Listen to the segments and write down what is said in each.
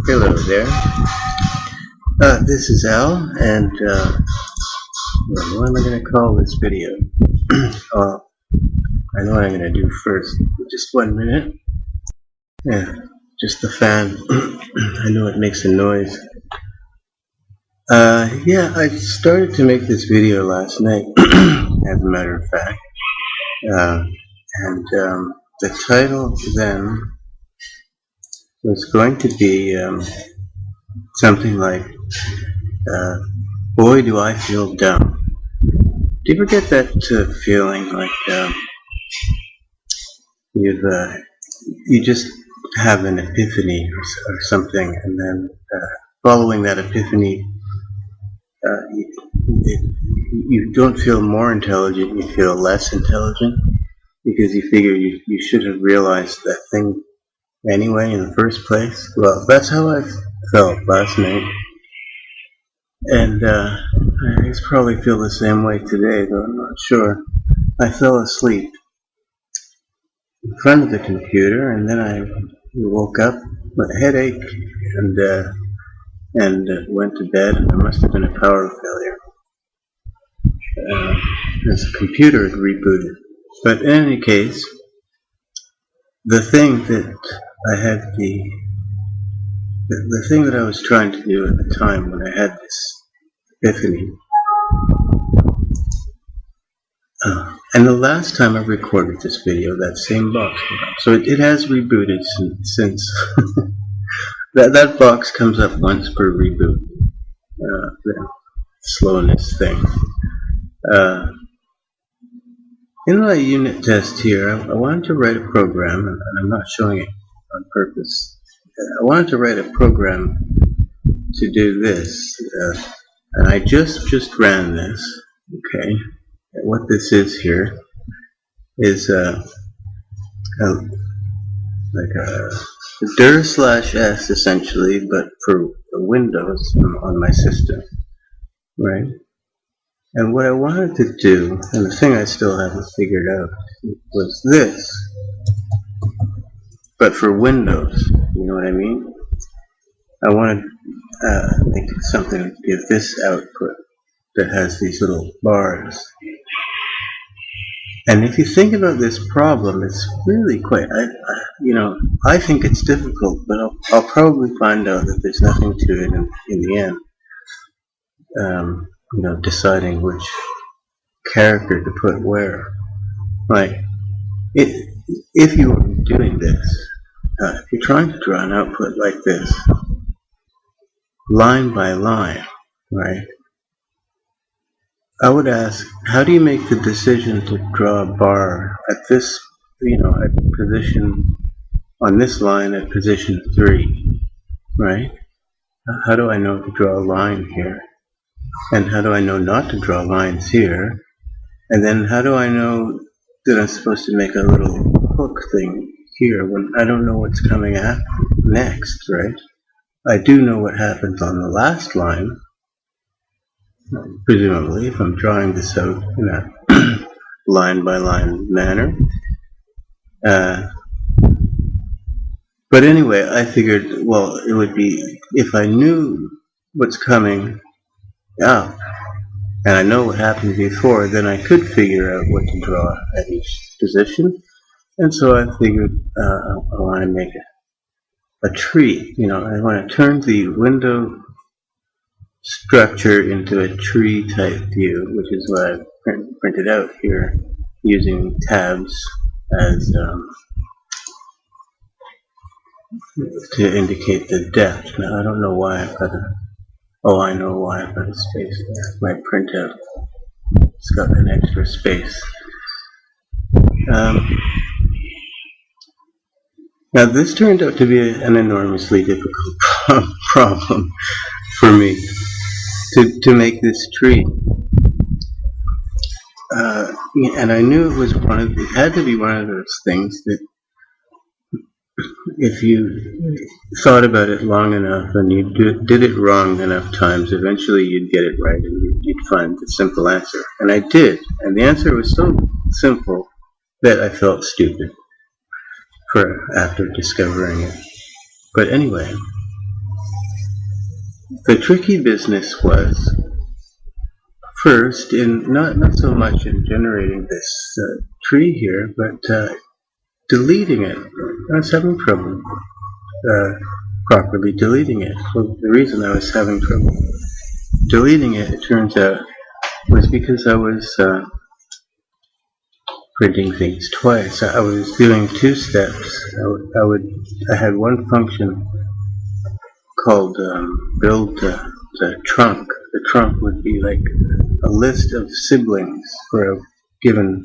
Hello there. This is Al, and what am I going to call this video? I know what I'm going to do first. Just 1 minute. Yeah, just the fan. I know it makes a noise. Yeah, I started to make this video last night, as a matter of fact. The title then was going to be something like, boy do I feel dumb. Do you ever get that feeling like you just have an epiphany or something, and then following that epiphany, you don't feel more intelligent, you feel less intelligent, because you figure you should have realized that thing anyway in the first place? Well, that's how I felt last night, and I probably feel the same way today, though I'm not sure. I fell asleep in front of the computer, and then I woke up with a headache, and went to bed, and there must have been a power failure. The computer had rebooted. But in any case, the thing that I had the thing that I was trying to do at the time when I had this epiphany, and the last time I recorded this video, that same box came up. So it has rebooted since that box comes up once per reboot. The slowness thing. In my unit test here, I wanted to write a program, and I'm not showing it on purpose. I wanted to write a program to do this, and I just ran this. Okay, and what this is here is like a dir/s essentially, but for Windows on my system, right? And what I wanted to do, and the thing I still haven't figured out, was this, but for Windows. You know what I mean? I wanted to make something to give this output that has these little bars. And if you think about this problem, it's really quite, I think it's difficult, but I'll probably find out that there's nothing to it in the end. Deciding which character to put where. Like, if you were doing this, if you're trying to draw an output like this, line by line, right? I would ask, how do you make the decision to draw a bar at this, at position, on this line at position 3, right? How do I know to draw a line here? And how do I know not to draw lines here? And then how do I know that I'm supposed to make a little hook thing here when I don't know what's coming up next, right? I do know what happens on the last line, presumably, if I'm drawing this out in a line-by-line manner. But anyway, I figured, well, it would be, if I knew what's coming out, and I know what happened before, then I could figure out what to draw at each position. And so I figured I want to make a tree. I want to turn the window structure into a tree type view, which is what I've printed out here using tabs as to indicate the depth. Now I don't know why I've got I know why I've got a space there. My printout, it's got an extra space. Now this turned out to be an enormously difficult problem for me to make this tree. And I knew it had to be one of those things that if you thought about it long enough and you did it wrong enough times, eventually you'd get it right and you'd find the simple answer. And I did, and the answer was so simple that I felt stupid after discovering it. But anyway, The tricky business was first in not so much in generating this tree here, but deleting it. I was having trouble properly deleting it. Well, the reason I was having trouble deleting it, it turns out, was because I was printing things twice. I was doing two steps. I had one function called build the trunk. The trunk would be like a list of siblings for a given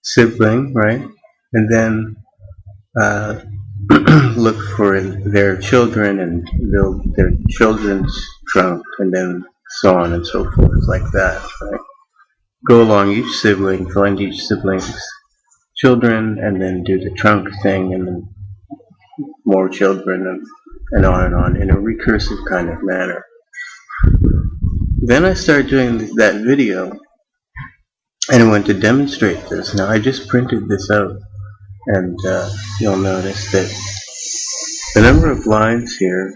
sibling, right? And then look for their children and build their children's trunk, and then so on and so forth, like that, right? Go along each sibling, find each sibling's children, and then do the trunk thing, and then more children, and on in a recursive kind of manner. Then I started doing that video, and I went to demonstrate this. Now I just printed this out, and you'll notice that the number of lines here,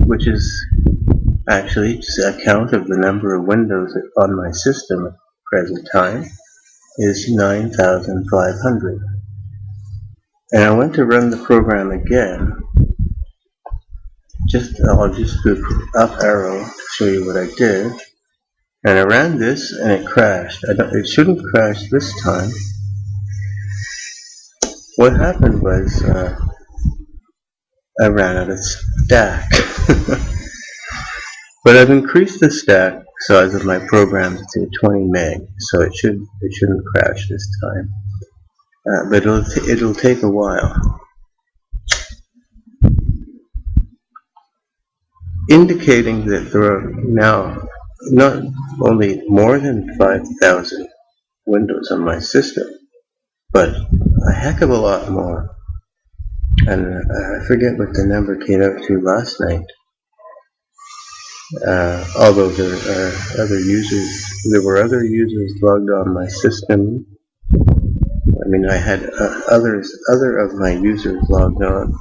which is actually just a count of the number of windows on my system at the present time, is 9,500. And I went to run the program again. I'll just do up arrow to show you what I did. And I ran this and it crashed. It shouldn't crash this time. What happened was I ran out of stack. But I've increased the stack size of my program to 20 meg, so it shouldn't crash this time. But it'll take a while. Indicating that there are now not only more than 5,000 windows on my system, but a heck of a lot more. And I forget what the number came out to last night. Although there were other users logged on my system. I mean, I had other of my users logged on,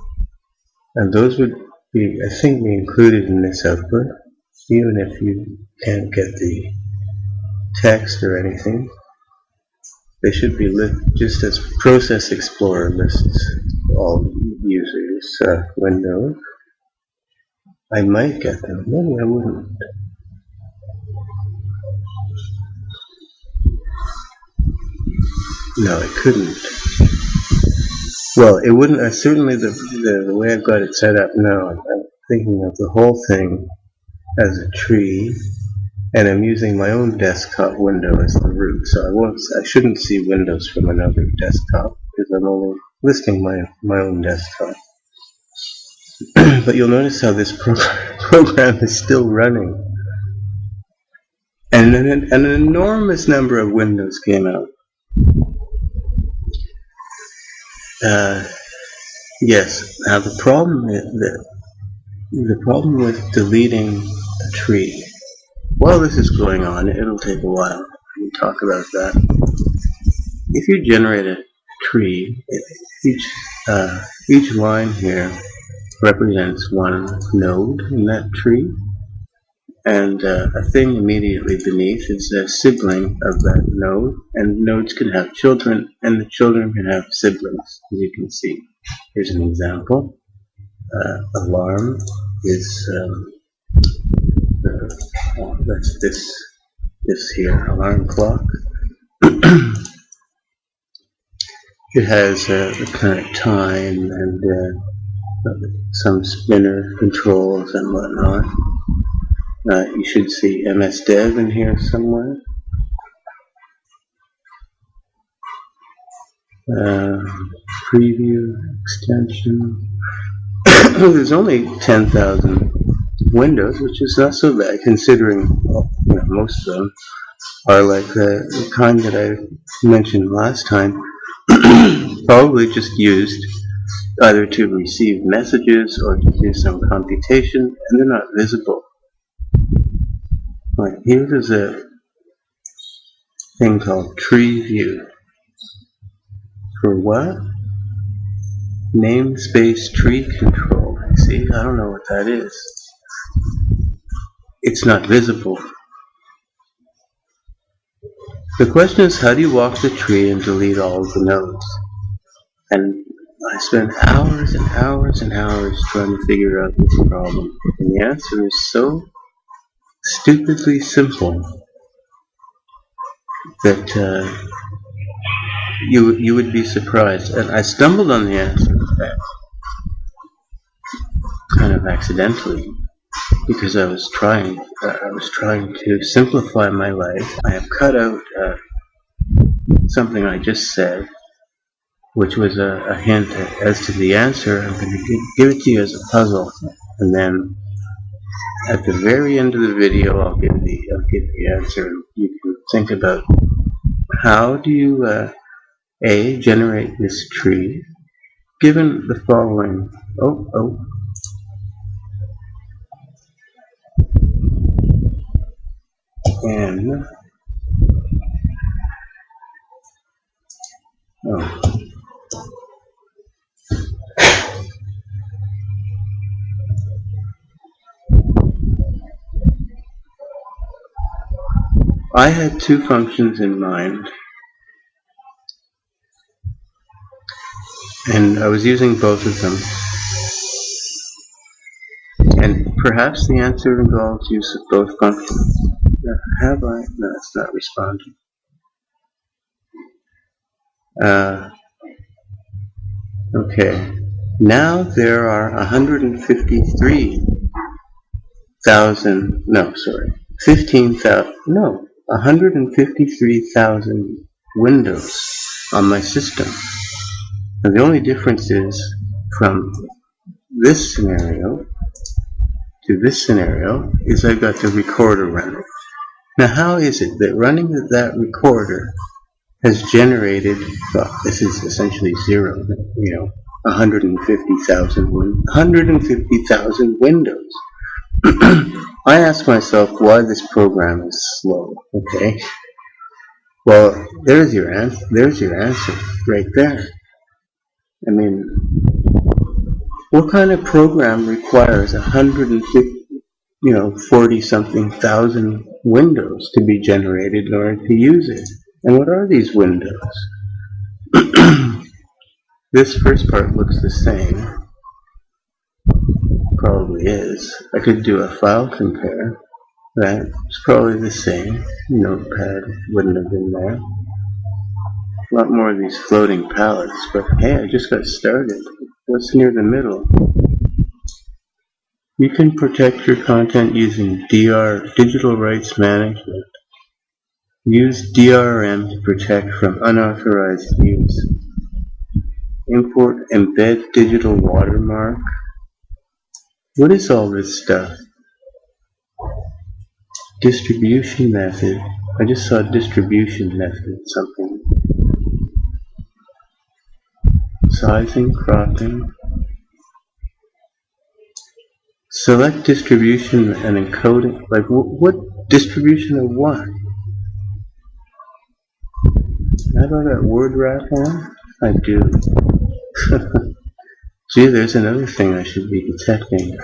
and those would be, I think, be included in this output, even if you can't get the text or anything. They should be just as Process Explorer lists all users' windows. I might get them, maybe I wouldn't. No, I couldn't. Well, it wouldn't. Certainly, the way I've got it set up now, I'm thinking of the whole thing as a tree, and I'm using my own desktop window as the root. So I shouldn't see windows from another desktop because I'm only listing my own desktop. But you'll notice how this program is still running, and an enormous number of windows came out. Yes. Now the problem with deleting a tree. While this is going on, it'll take a while. We'll talk about that. If you generate a tree, each line here represents one node in that tree, and a thing immediately beneath is a sibling of that node, and nodes can have children, and the children can have siblings, as you can see. Here's an example. Alarm is that's this here, alarm clock. It has the current time and some spinner controls and whatnot. You should see MS-Dev in here somewhere. Preview, extension. There's only 10,000 windows, which is not so bad considering most of them are like the kind that I mentioned last time, probably just used either to receive messages or to do some computation, and they're not visible. Right, here's a thing called tree view. For what? Namespace tree control. See, I don't know what that is. it's not visible. The question is, how do you walk the tree and delete all of the nodes? And I spent hours and hours and hours trying to figure out this problem. And the answer is so stupidly simple that you would be surprised. And I stumbled on the answer kind of accidentally because I was trying to simplify my life. I have cut out something I just said, which was a hint as to the answer. I'm going to give it to you as a puzzle, and then at the very end of the video, I'll give the answer. You can think about how do you generate this tree given the following. And I had two functions in mind, and I was using both of them. And perhaps the answer involves use of both functions. Have I? No, it's not responding. Okay. Now there are 153,000 windows on my system. And the only difference is from this scenario to this scenario is I've got the recorder running. Now how is it that running that recorder has generated, well, this is essentially zero, 150,000 windows. I ask myself why this program is slow, okay? Well, there's your answer right there. I mean, what kind of program requires 40-something thousand windows to be generated in order to use it? And what are these windows? This first part looks the same. Probably is. I could do a file compare. That's probably the same. Notepad wouldn't have been there. A lot more of these floating palettes, but hey, I just got started. What's near the middle? You can protect your content using digital rights management. Use DRM to protect from unauthorized use. Import embed digital watermark. What is all this stuff? Distribution method. I just saw distribution method something. Sizing, cropping. Select distribution and encoding. Like what distribution of what? Have I got word wrap on? I do. Gee, there's another thing I should be detecting.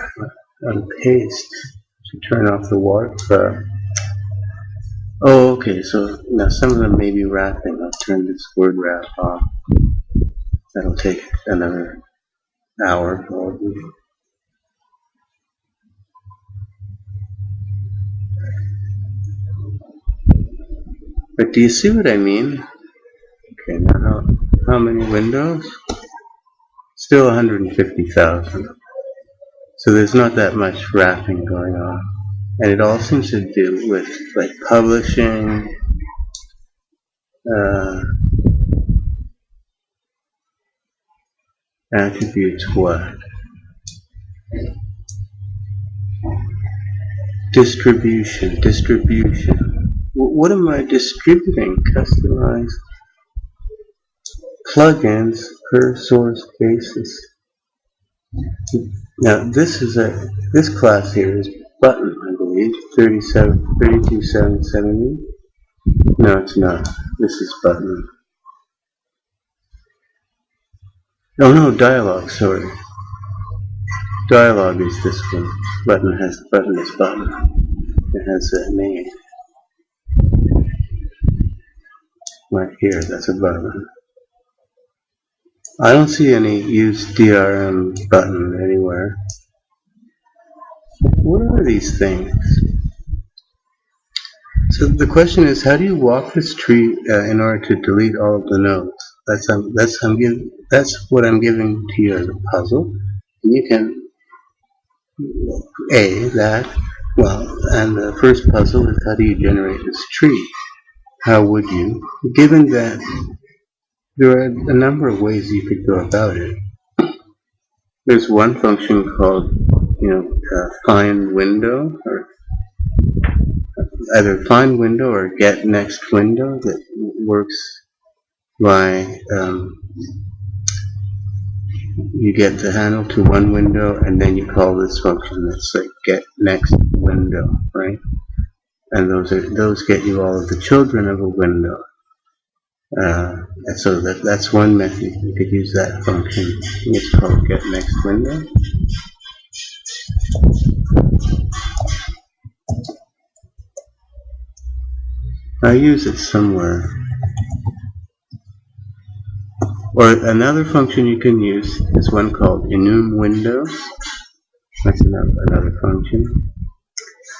On paste. Should turn off the water. Oh, okay. So now some of them may be wrapping. I'll turn this word wrap off. That'll take another hour probably. But do you see what I mean? Okay, now how many windows? Still 150,000. So there's not that much wrapping going on. And it all seems to do with like publishing, attributes what? Distribution. What am I distributing? Customize plugins per source basis. Now this class here is button, I believe, 32770. No, it's not. This is button. Oh no, dialogue, sorry. Dialogue is this one. Button is button. It has that name. Right here, that's a button. I don't see any use DRM button anywhere. What are these things? So the question is, how do you walk this tree in order to delete all of the nodes? That's what I'm giving to you as a puzzle. And you can and the first puzzle is, how do you generate this tree? How would you? Given that there are a number of ways you could go about it. There's one function called, find window, or either find window or get next window, that works by you get the handle to one window and then you call this function that's like get next window, right? And those get you all of the children of a window. And so that's one method. You could use that function. It's called get next window. I use it somewhere. Or another function you can use is one called enum windows. That's another function.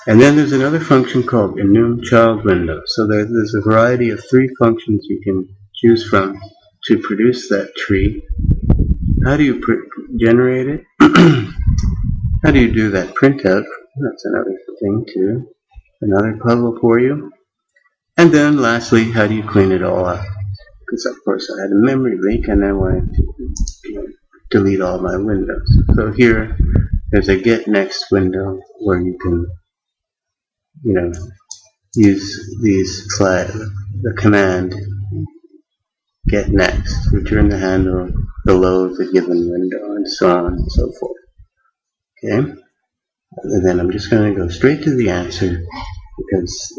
And then there's another function called enum child window. So there's a variety of 3 functions you can choose from to produce that tree. How do you generate it? How do you do that printout? That's another thing too. Another puzzle for you. And then lastly, how do you clean it all up? Because of course I had a memory leak and I wanted to delete all my windows. So here there's a get next window where you can use the command get next, return the handle below the given window, and so on and so forth. Okay? And then I'm just going to go straight to the answer, because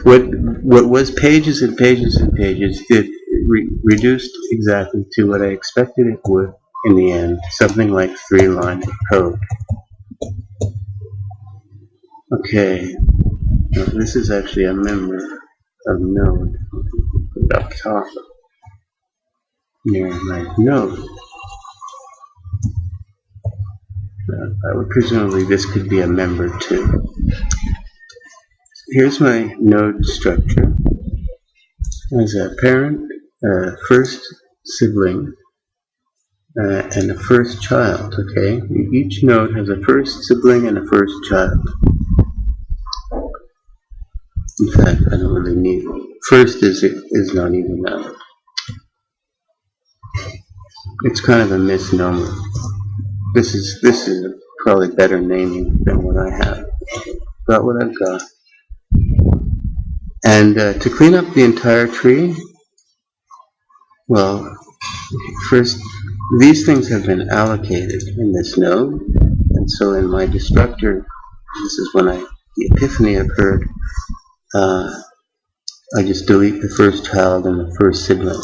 what was pages and pages and pages, it reduced exactly to what I expected it would in the end, something like 3 lines of code. Okay, now this is actually a member of Node. Put it up top near my node. Presumably this could be a member too. Here's my node structure. As a parent, first sibling, and a first child, okay? Each node has a first sibling and a first child. In fact, I don't really need it. First is not even that. It's kind of a misnomer. This is probably better naming than what I have. Got what I've got. And to clean up the entire tree, well, first, these things have been allocated in this node, and so in my destructor, this is when the epiphany occurred, I just delete the first child and the first sibling.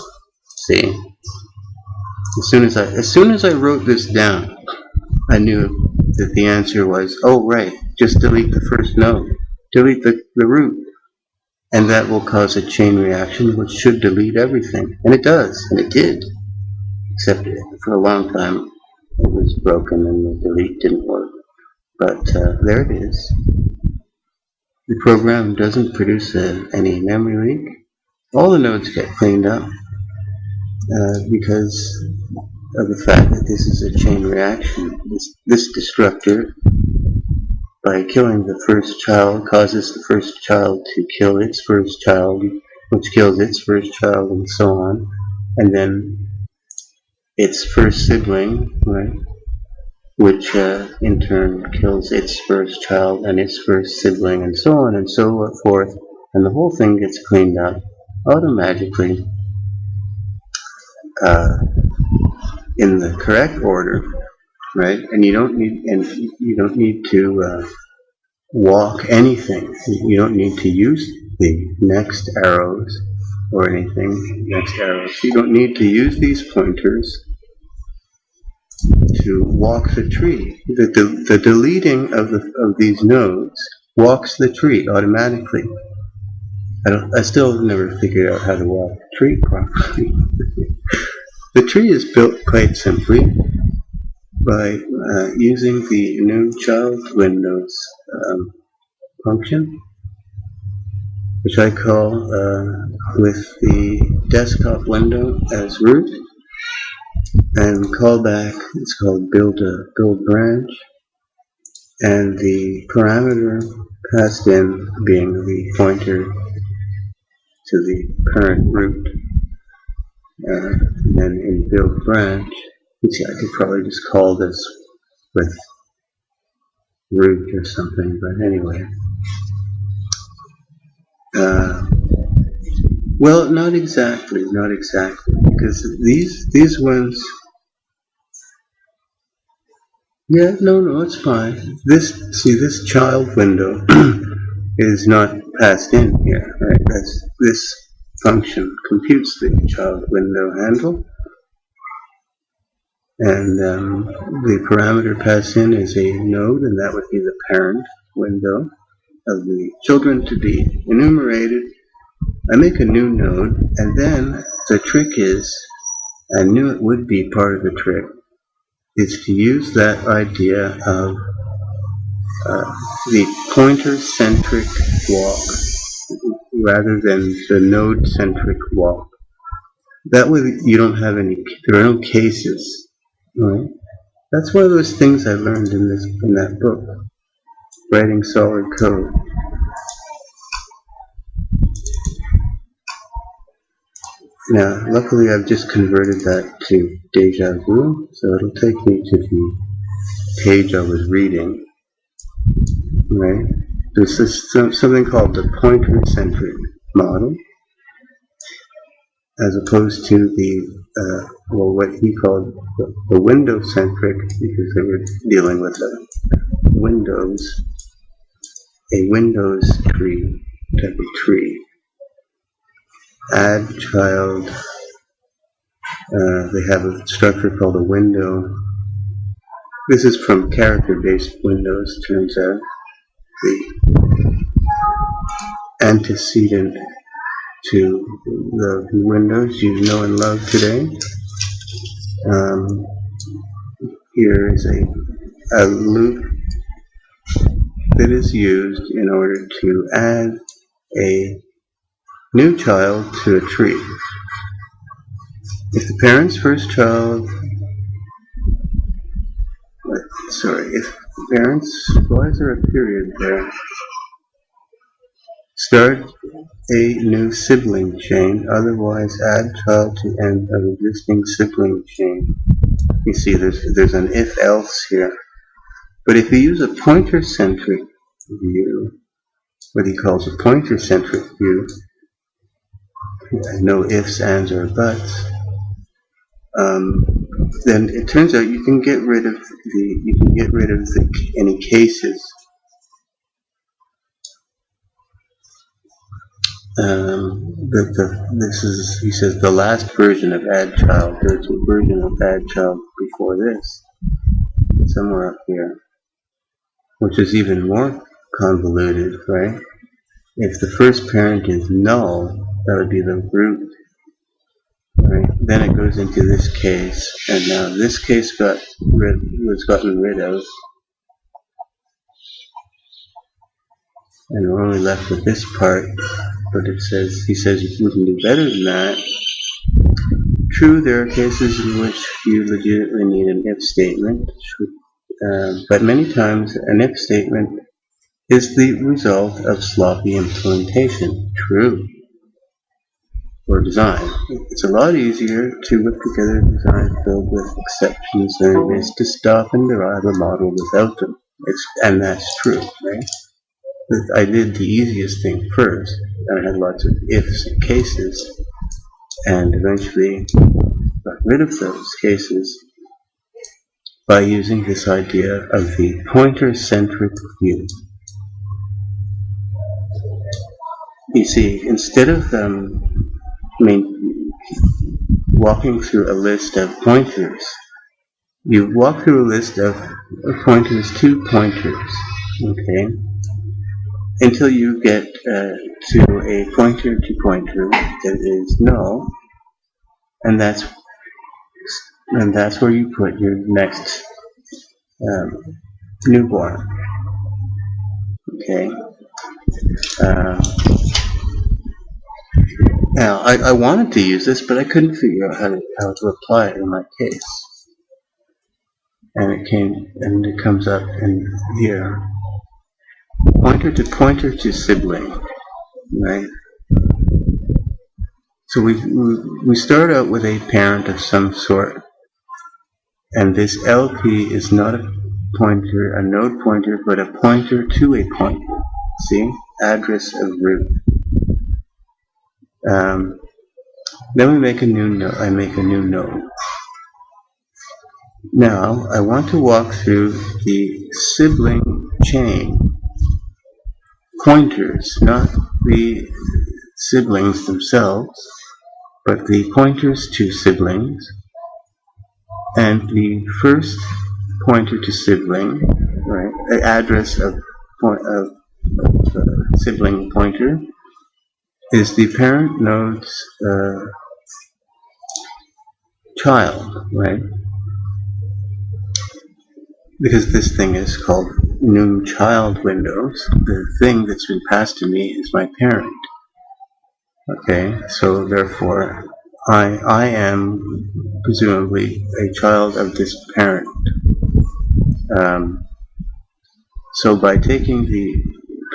See? As soon as I wrote this down, I knew that the answer was, oh right, just delete the first node, delete the root, and that will cause a chain reaction which should delete everything. And it does, and it did. Except for a long time it was broken and the delete didn't work. But there it is. The program doesn't produce any memory leak. All the nodes get cleaned up because of the fact that this is a chain reaction. This destructor, by killing the first child, causes the first child to kill its first child, which kills its first child, and so on. And then its first sibling, right, which in turn kills its first child and its first sibling, and so on and so forth, and the whole thing gets cleaned up automatically in the correct order, right? And you don't need to walk anything. You don't need to use the next arrows or anything. Next arrows. You don't need to use these pointers. to walk the tree. The deleting of these nodes walks the tree automatically. I still have never figured out how to walk a tree properly. The tree is built quite simply by using the new child windows function, which I call with the desktop window as root, and callback is called build branch, and the parameter passed in being the pointer to the current root. And then in build branch, let's see, I could probably just call this with root or something, but anyway. Well, not exactly, because these ones, yeah, no, it's fine. This child window is not passed in here, right? This function computes the child window handle, and the parameter passed in is a node, and that would be the parent window of the children to be enumerated. I make a new node, and then the trick is, I knew it would be part of the trick, is to use that idea of the pointer-centric walk rather than the node-centric walk. That way you don't have there are no cases, right? That's one of those things I learned in that book, Writing Solid Code. Now, luckily I've just converted that to Deja Vu, so it'll take me to the page I was reading, right? This is something called the pointer-centric model, as opposed to the, what he called the window-centric, because they were dealing with a Windows tree, type of tree. Add child, they have a structure called a window. This is from character-based windows, turns out. The antecedent to the windows you know and love today. Here is a loop that is used in order to add a new child to a tree. If the parent's first child, why is there a period there? Start a new sibling chain, otherwise add child to end of existing sibling chain. You see there's an if-else here. But if you use a pointer-centric view, what he calls a pointer-centric view, no ifs, ands, or buts, then it turns out you can get rid of any cases. He says the last version of add child. There's a version of add child before this, somewhere up here, which is even more convoluted, right? If the first parent is null, that would be the root, right? Then it goes into this case, and now this case was gotten rid of, and we're only left with this part. But he says you can do better than that. True, there are cases in which you legitimately need an if statement, but many times an if statement is the result of sloppy implementation. True. Or design. It's a lot easier to whip together a design filled with exceptions than it is to stop and derive a model without them. And that's true, right? But I did the easiest thing first, and I had lots of ifs and cases, and eventually got rid of those cases by using this idea of the pointer-centric view. You see, instead of walking through a list of pointers, You walk through a list of pointers to pointers, okay, until you get to a pointer to pointer that is null, and that's where you put your next newborn. Okay. Uh, Now I wanted to use this, but I couldn't figure out how to apply it in my case, and it comes up in here. Pointer to sibling, right? So we start out with a parent of some sort, and this LP is not a pointer, a node pointer, but a pointer to a pointer. See? Address of root. Then we make a new node. I make a new node. Now I want to walk through the sibling chain. Pointers, not the siblings themselves, but the pointers to siblings. And the first pointer to sibling, right, the address of sibling pointer, is the parent node's child, right? Because this thing is called new child windows, the thing that's been passed to me is my parent. Okay, so therefore I am presumably a child of this parent. So by taking the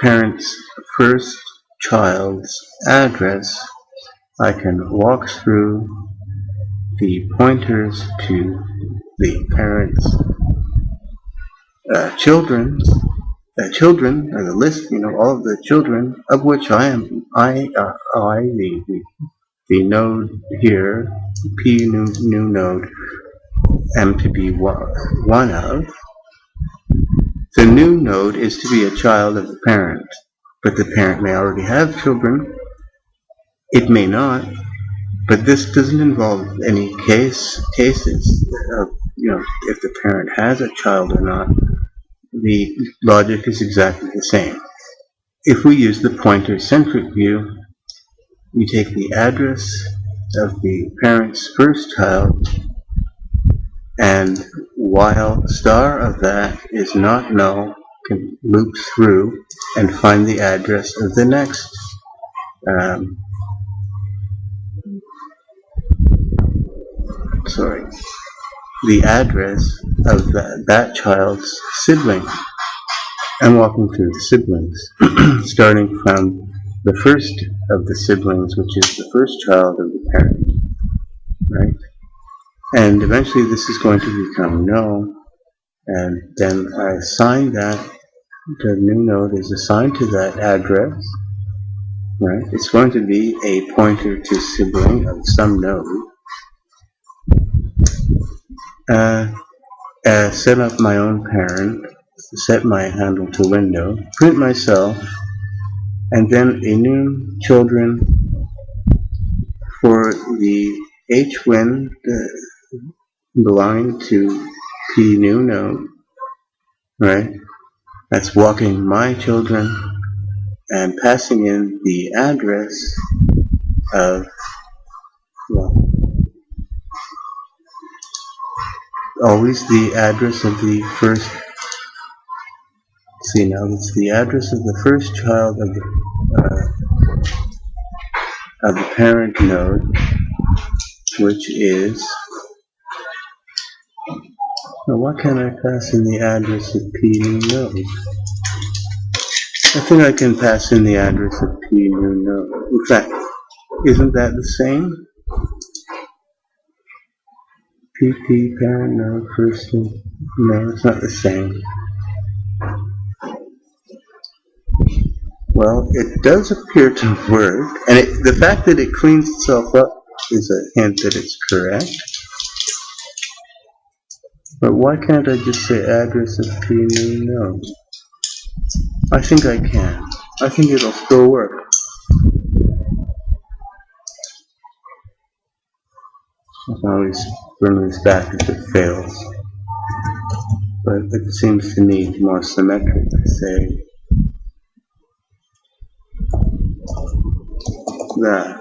parent's first child's address, I can walk through the pointers to the parent's children, or the list, all of the children, of which I, the node here, P new node, am to be one of. The new node is to be a child of the parent, but the parent may already have children. It may not, but this doesn't involve any cases of, if the parent has a child or not. The logic is exactly the same. If we use the pointer-centric view, we take the address of the parent's first child, and while star of that is not null, can loop through and find the address of the next the address of that child's sibling. I'm walking through the siblings, starting from the first of the siblings, which is the first child of the parent, right? And eventually this is going to become null, and then I assign that, the new node is assigned to that address, right? It's going to be a pointer to sibling of some node. Set up my own parent, set my handle to window, print myself, and then a new children for the hwin belonging to p new node, right? That's walking my children and passing in the address of, always the address of the first. See, now it's the address of the first child of the parent node, which is. Now, why can't I pass in the address of p new node? I think I can pass in the address of p new node. In fact, isn't that the same? PP parent node first. No, it's not the same. Well, it does appear to work, and the fact that it cleans itself up is a hint that it's correct. But why can't I just say address of p new node? I think I can. I think it'll still work. I can always bring this back if it fails. but it seems to need more symmetric, say that.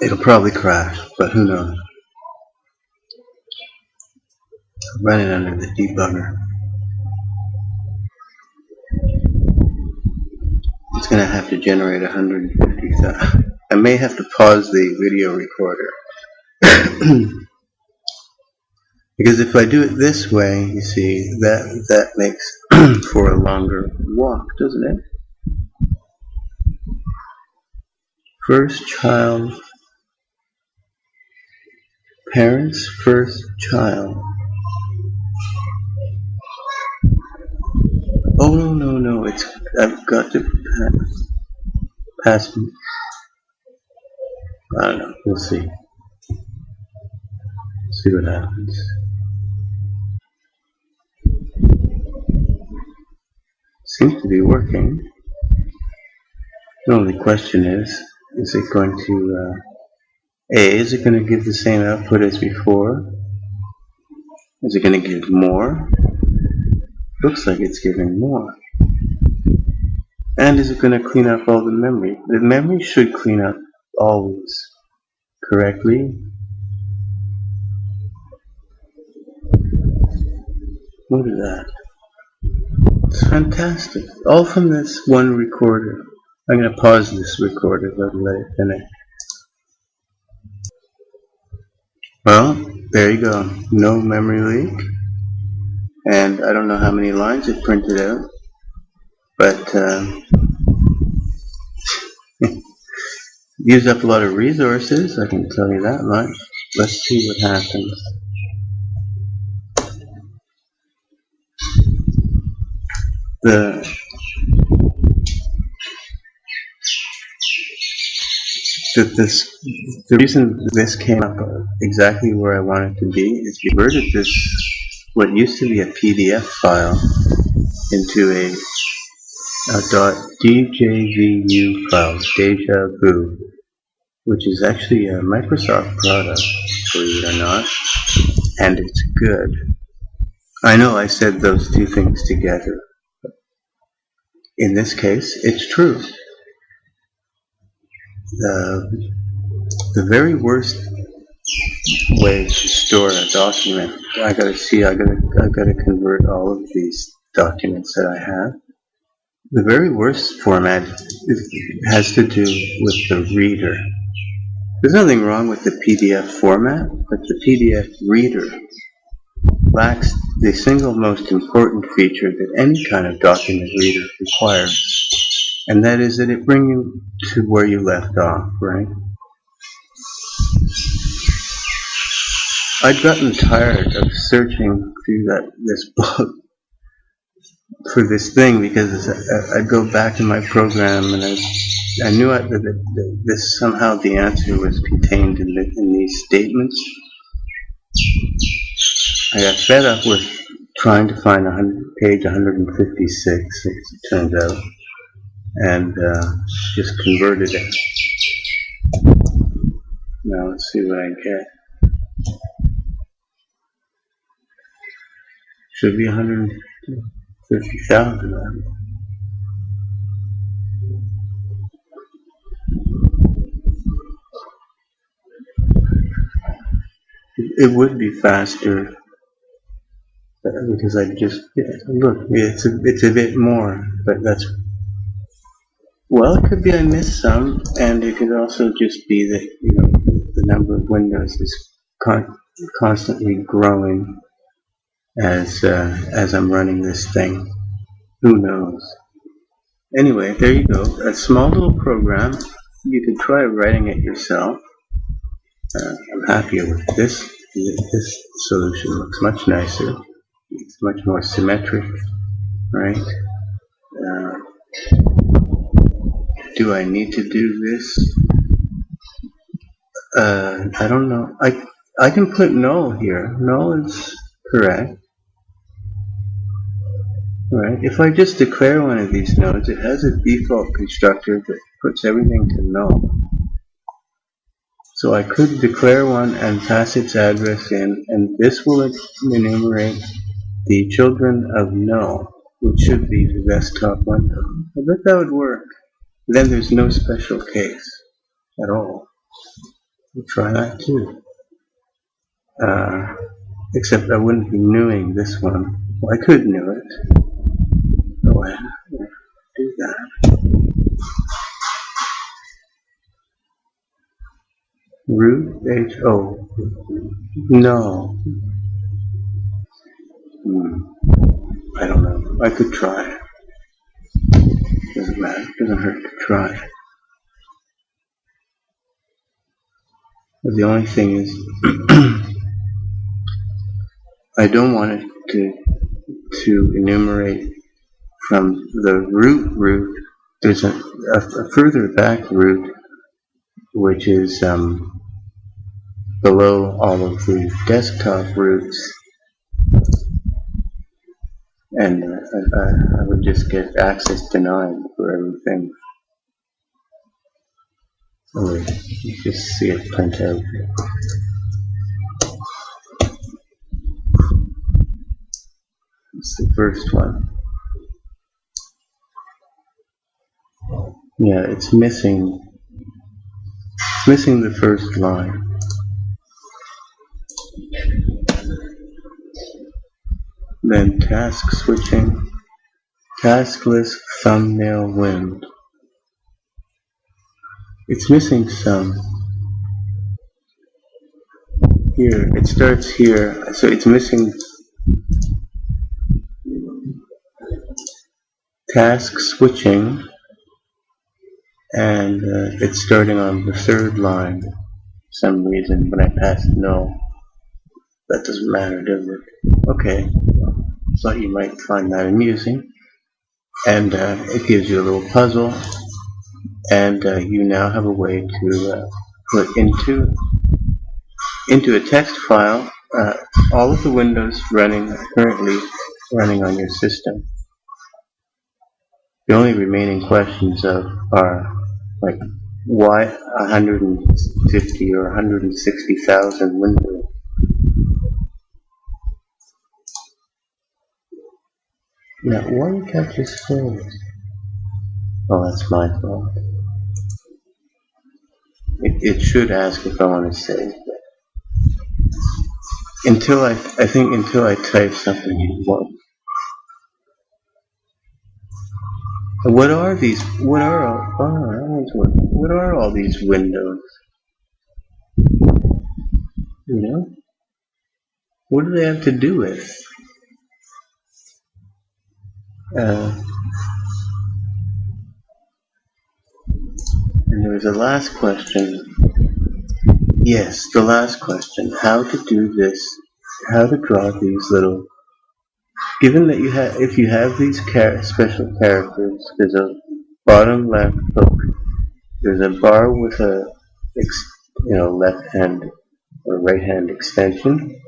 It'll probably crash, but who knows? Run it under the debugger. It's going to have to generate 150,000. I may have to pause the video recorder. Because if I do it this way, you see, that makes for a longer walk, doesn't it? First child, parents, first child. Oh, no, I've got to pass. I don't know, we'll see. See what happens. Seems to be working. The only question is it going to, is it going to give the same output as before? Is it going to give more? Looks like it's giving more. And is it going to clean up all the memory? The memory should clean up always correctly. Look at that. It's fantastic. All from this one recorder. I'm going to pause this recorder and let it finish. Well, there you go. No memory leak. And I don't know how many lines it printed out, but used up a lot of resources, I can tell you that much. Let's see what happens. The reason this came up exactly where I want it to be is we converted this, what used to be a PDF file, into a .djvu file, deja vu, which is actually a Microsoft product, believe it or not, and it's good. I know I said those two things together. In this case, it's true. The very worst way to store a document, I gotta convert all of these documents that I have. The very worst format has to do with the reader. There's nothing wrong with the PDF format, but the PDF reader lacks the single most important feature that any kind of document reader requires, and that is that it brings you to where you left off, right? I'd gotten tired of searching through this book for this thing, because I'd go back in my program and I knew that this somehow the answer was contained in these statements. I got fed up with trying to find page 156, as it turns out, and just converted it. Now let's see what I get. Should be 150,000. It would be faster because I just look. It's a bit more, but that's, well, it could be I missed some, and it could also just be that the number of windows is constantly growing as I'm running this thing. Who knows? Anyway, there you go. A small little program. You can try writing it yourself. I'm happier with this. This solution looks much nicer. It's much more symmetric, right? Do I need to do this? I don't know. I can put null here. Null is correct. Right? If I just declare one of these nodes, it has a default constructor that puts everything to null. So I could declare one and pass its address in, and this will enumerate the children of no, which should be the desktop window. I bet that would work. Then there's no special case at all. We'll try that too. Except I wouldn't be newing this one. Well, I could new it. Oh, I do that. Root H-O. No. I don't know. I could try. Doesn't matter. Doesn't hurt to try. But the only thing is, I don't want it to enumerate from the root. There's a further back root, which is below all of the desktop roots, and I would just get access denied for everything. Or you just see it print out. It's the first one. Yeah, it's missing the first line. Then task switching, task list thumbnail wind. It's missing some. Here, it starts here, so it's missing task switching, and it's starting on the third line for some reason when I pass no. That doesn't matter, does it? Okay, thought you might find that amusing. And it gives you a little puzzle, and you now have a way to put into a text file all of the windows currently running on your system. The only remaining questions are like why 150 or 160,000 windows? Now, one catches phrase. Oh, that's my fault. It should ask if I want to save. Until I type something, it won't. What are these? What are all these windows? You know? What do they have to do with? And there was a last question. Yes, the last question. How to do this? How to draw these little? Given that if you have these special characters, there's a bottom left hook. There's a bar with a left hand or right hand extension.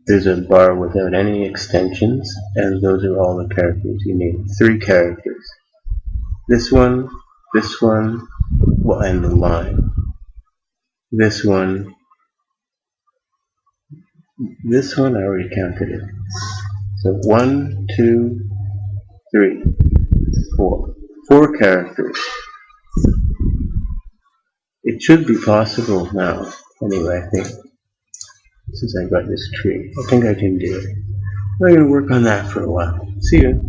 There's a bar without any extensions, and those are all the characters you need. 3 characters. This one, well, and the line. This one, I already counted it. So 1, 2, 3, 4. 4 characters. It should be possible now, anyway, I think. Since I got this tree. I think I can do it. I'm going to work on that for a while. See you.